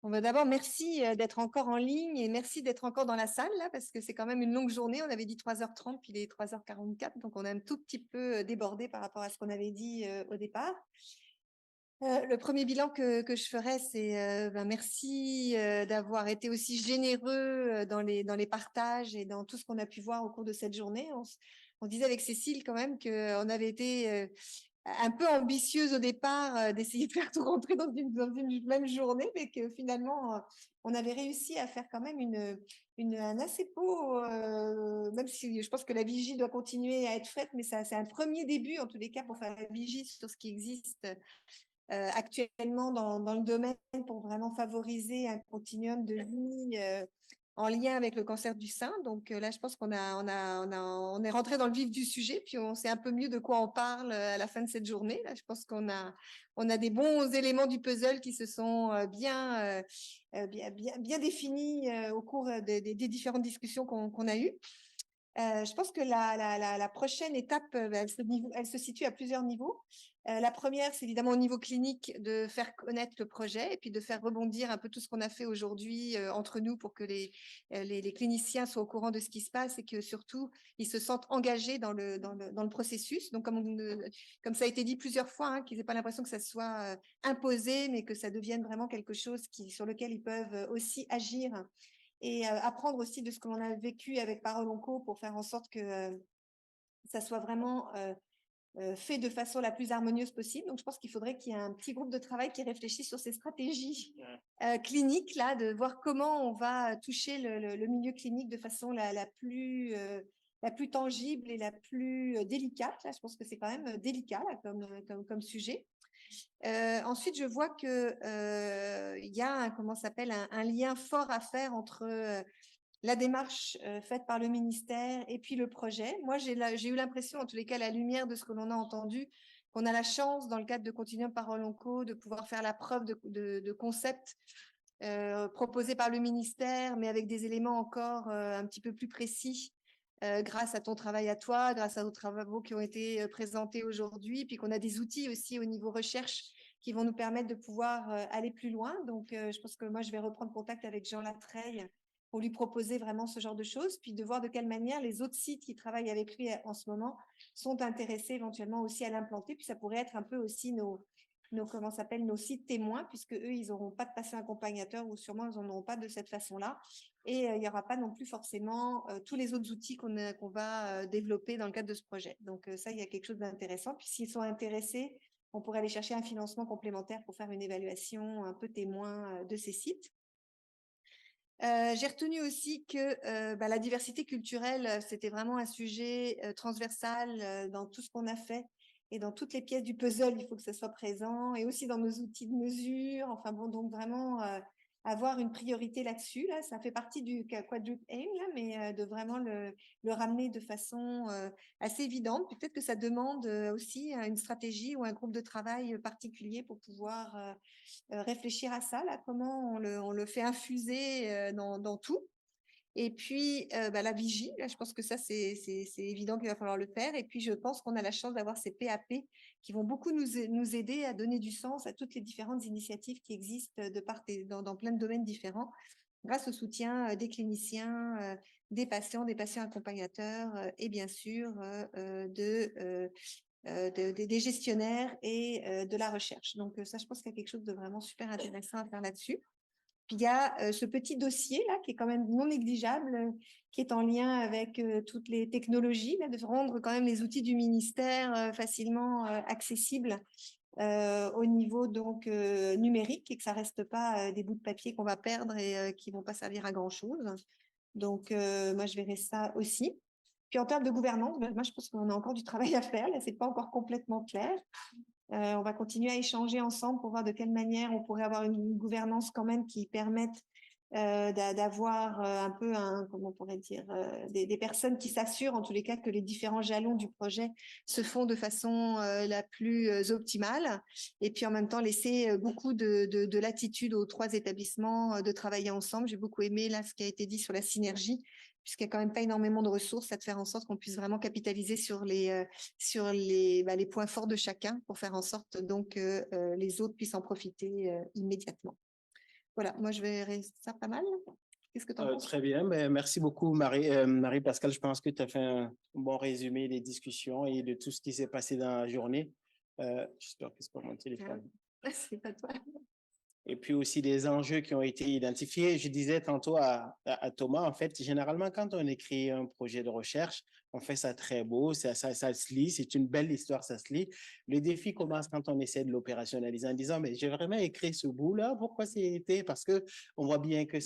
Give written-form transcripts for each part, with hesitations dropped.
Bon, bah, d'abord, merci d'être encore en ligne et merci d'être encore dans la salle là, parce que c'est quand même une longue journée. On avait dit 3h30, puis il est 3h44, donc on a un tout petit peu débordé par rapport à ce qu'on avait dit au départ. Le premier bilan que je ferais, c'est merci d'avoir été aussi généreux dans les partages et dans tout ce qu'on a pu voir au cours de cette journée. On disait avec Cécile quand même qu'on avait été un peu ambitieuse au départ d'essayer de faire tout rentrer dans une même journée, mais que finalement, on avait réussi à faire quand même un assez beau, même si je pense que la vigie doit continuer à être faite, mais c'est un premier début en tous les cas pour faire la vigie sur ce qui existe actuellement dans le domaine pour vraiment favoriser un continuum de vie en lien avec le cancer du sein. Donc là, je pense on est rentré dans le vif du sujet, puis on sait un peu mieux de quoi on parle à la fin de cette journée. Là, je pense on a des bons éléments du puzzle qui se sont bien définis au cours des différentes discussions qu'on a eues. Je pense que la prochaine étape, elle se situe à plusieurs niveaux. La première, c'est évidemment au niveau clinique de faire connaître le projet et puis de faire rebondir un peu tout ce qu'on a fait aujourd'hui entre nous pour que les cliniciens soient au courant de ce qui se passe et que surtout, ils se sentent engagés dans le processus. Donc, comme ça a été dit plusieurs fois, hein, qu'ils n'aient pas l'impression que ça soit imposé, mais que ça devienne vraiment quelque chose sur lequel ils peuvent aussi agir et apprendre aussi de ce que l'on a vécu avec Parole Onco pour faire en sorte que ça soit vraiment fait de façon la plus harmonieuse possible. Donc, je pense qu'il faudrait qu'il y ait un petit groupe de travail qui réfléchisse sur ces stratégies cliniques, là, de voir comment on va toucher le milieu clinique de façon la plus tangible et la plus délicate. Là, je pense que c'est quand même délicat là, comme sujet. Ensuite, je vois que il y a un lien fort à faire entre la démarche faite par le ministère et puis le projet. Moi, j'ai eu l'impression, en tous les cas, à la lumière de ce que l'on a entendu, qu'on a la chance, dans le cadre de Continuum Parole Onco, de pouvoir faire la preuve de concepts proposés par le ministère, mais avec des éléments encore un petit peu plus précis grâce à ton travail à toi, grâce à nos travaux qui ont été présentés aujourd'hui, puis qu'on a des outils aussi au niveau recherche qui vont nous permettre de pouvoir aller plus loin. Donc, je pense que moi, je vais reprendre contact avec Jean Latreille pour lui proposer vraiment ce genre de choses, puis de voir de quelle manière les autres sites qui travaillent avec lui en ce moment sont intéressés éventuellement aussi à l'implanter. Puis ça pourrait être un peu aussi nos sites témoins, puisque eux, ils n'auront pas de patient accompagnateur ou sûrement ils n'en auront pas de cette façon-là. Et il n'y aura pas non plus forcément tous les autres outils qu'on va développer dans le cadre de ce projet. Donc ça, il y a quelque chose d'intéressant. Puis s'ils sont intéressés, on pourrait aller chercher un financement complémentaire pour faire une évaluation un peu témoin de ces sites. J'ai retenu aussi que la diversité culturelle, c'était vraiment un sujet transversal dans tout ce qu'on a fait et dans toutes les pièces du puzzle, il faut que ça soit présent et aussi dans nos outils de mesure. Enfin bon, donc vraiment avoir une priorité là-dessus. Là, ça fait partie du quadruple aim, là, mais de vraiment le ramener de façon assez évidente. Peut-être que ça demande aussi une stratégie ou un groupe de travail particulier pour pouvoir réfléchir à ça, là, comment on le fait infuser dans tout. Et puis, la vigie, là, je pense que ça, c'est évident qu'il va falloir le faire. Et puis, je pense qu'on a la chance d'avoir ces PAP qui vont beaucoup nous aider à donner du sens à toutes les différentes initiatives qui existent de part et dans plein de domaines différents, grâce au soutien des cliniciens, des patients accompagnateurs et bien sûr des gestionnaires et de la recherche. Donc, ça, je pense qu'il y a quelque chose de vraiment super intéressant à faire là-dessus. Puis il y a ce petit dossier là qui est quand même non négligeable, qui est en lien avec toutes les technologies, là, de rendre quand même les outils du ministère facilement accessibles au niveau donc numérique et que ça reste pas des bouts de papier qu'on va perdre et qui vont pas servir à grand chose. Donc moi je verrai ça aussi. Puis en termes de gouvernance, moi je pense qu'on a encore du travail à faire. Là, c'est pas encore complètement clair. On va continuer à échanger ensemble pour voir de quelle manière on pourrait avoir une gouvernance quand même qui permette d'avoir un peu comment on pourrait dire, des personnes qui s'assurent en tous les cas que les différents jalons du projet se font de façon la plus optimale et puis en même temps laisser beaucoup de latitude aux trois établissements de travailler ensemble. J'ai beaucoup aimé là ce qui a été dit sur la synergie puisqu'il n'y a quand même pas énormément de ressources, à de faire en sorte qu'on puisse vraiment capitaliser sur les points forts de chacun pour faire en sorte donc que les autres puissent en profiter immédiatement. voilà, moi, je verrais ça pas mal. Qu'est-ce que tu en penses? Très bien, merci beaucoup Marie-Pascale. Je pense que tu as fait un bon résumé des discussions et de tout ce qui s'est passé dans la journée. J'espère que c'est pas mon téléphone. C'est pas toi. Et puis aussi des enjeux qui ont été identifiés. Je disais tantôt à Thomas, en fait, généralement, quand on écrit un projet de recherche, on fait ça très beau, ça se lit, c'est une belle histoire, ça se lit. Le défi commence quand on essaie de l'opérationnaliser en disant, mais j'ai vraiment écrit ce bout-là, pourquoi c'est été? Parce que on voit bien que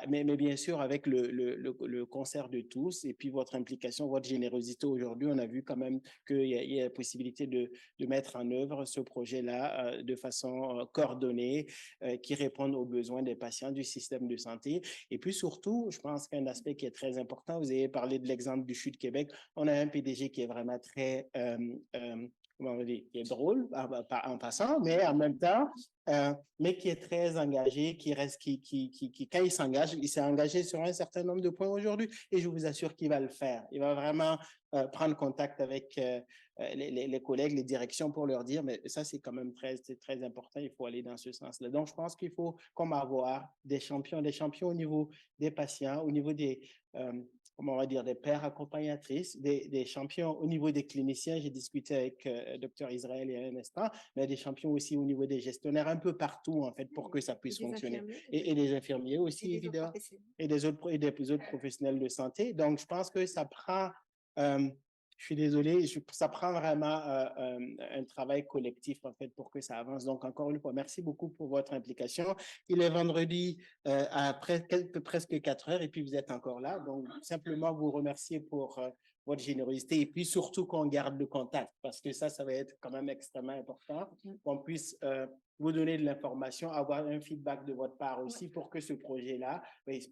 mais bien sûr, avec le concert de tous et puis votre implication, votre générosité aujourd'hui, on a vu quand même qu'il y a la possibilité de mettre en œuvre ce projet-là de façon coordonnée, qui répondent aux besoins des patients du système de santé. Et puis surtout, je pense qu'un aspect qui est très important, vous avez parlé de l'exemple du CHU de Québec, on a un PDG qui est vraiment très comment on dit, qui est drôle en passant, mais en même temps, mais qui est très engagé, qui reste, quand il s'engage, il s'est engagé sur un certain nombre de points aujourd'hui, et je vous assure qu'il va le faire. Il va vraiment prendre contact avec les collègues, les directions pour leur dire, mais ça, c'est quand même très important, il faut aller dans ce sens-là. Donc, je pense qu'il faut comme avoir des champions au niveau des patients, au niveau des comment on va dire, des pères accompagnatrices, des champions au niveau des cliniciens. J'ai discuté avec Dr Israël il y a un instant, mais des champions aussi au niveau des gestionnaires, un peu partout, en fait, pour que ça puisse fonctionner. Et des infirmiers aussi, évidemment, et des autres professionnels de santé. Donc, je pense que ça prend... je suis désolé, ça prend vraiment un travail collectif, en fait, pour que ça avance. Donc, encore une fois, merci beaucoup pour votre implication. Il est vendredi à presque 4 heures et puis vous êtes encore là. Donc, simplement vous remercier pour votre générosité et puis surtout qu'on garde le contact parce que ça va être quand même extrêmement important, qu'on puisse vous donner de l'information, avoir un feedback de votre part aussi pour que ce projet-là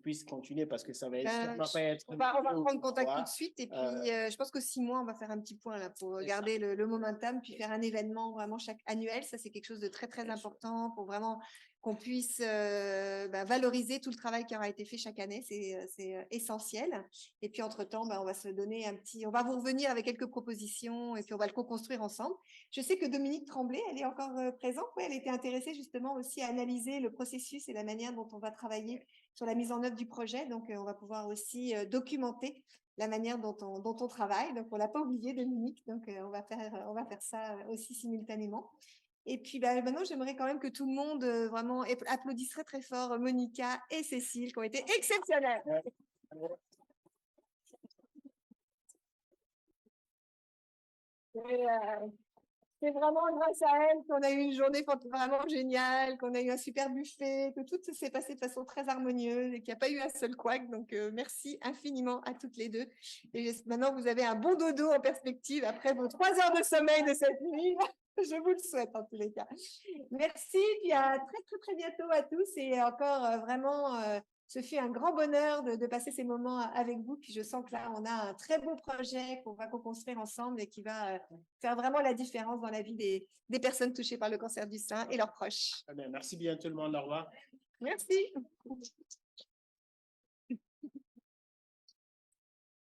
puisse continuer parce que ça va être... On va prendre contact tout de suite et puis je pense que 6 mois, on va faire un petit point là pour garder le momentum puis faire un événement vraiment chaque annuel. Ça, c'est quelque chose de très, très important pour vraiment qu'on puisse valoriser tout le travail qui aura été fait chaque année. C'est essentiel. Et puis, entre-temps, on va se donner on va vous revenir avec quelques propositions et puis on va le co-construire ensemble. Je sais que Dominique Tremblay, elle est encore présente. Ouais, elle était intéressée justement aussi à analyser le processus et la manière dont on va travailler sur la mise en œuvre du projet. Donc, on va pouvoir aussi documenter la manière dont on travaille. Donc, on l'a pas oublié, Dominique. Donc, on va faire ça aussi simultanément. Et puis, maintenant, j'aimerais quand même que tout le monde vraiment applaudisse très, très fort Monica et Cécile qui ont été exceptionnelles. C'est vraiment grâce à elles qu'on a eu une journée vraiment géniale, qu'on a eu un super buffet, que tout s'est passé de façon très harmonieuse et qu'il n'y a pas eu un seul couac. Donc, merci infiniment à toutes les deux. Et maintenant, vous avez un bon dodo en perspective après vos 3 heures de sommeil de cette nuit. Je vous le souhaite en tous les cas. Merci, puis à très, très, très bientôt à tous. Et encore vraiment, ce fut un grand bonheur de passer ces moments avec vous. Puis je sens que là, on a un très beau projet qu'on va co-construire ensemble et qui va faire vraiment la différence dans la vie des personnes touchées par le cancer du sein et leurs proches. Merci bien tout le monde. Au revoir. Merci.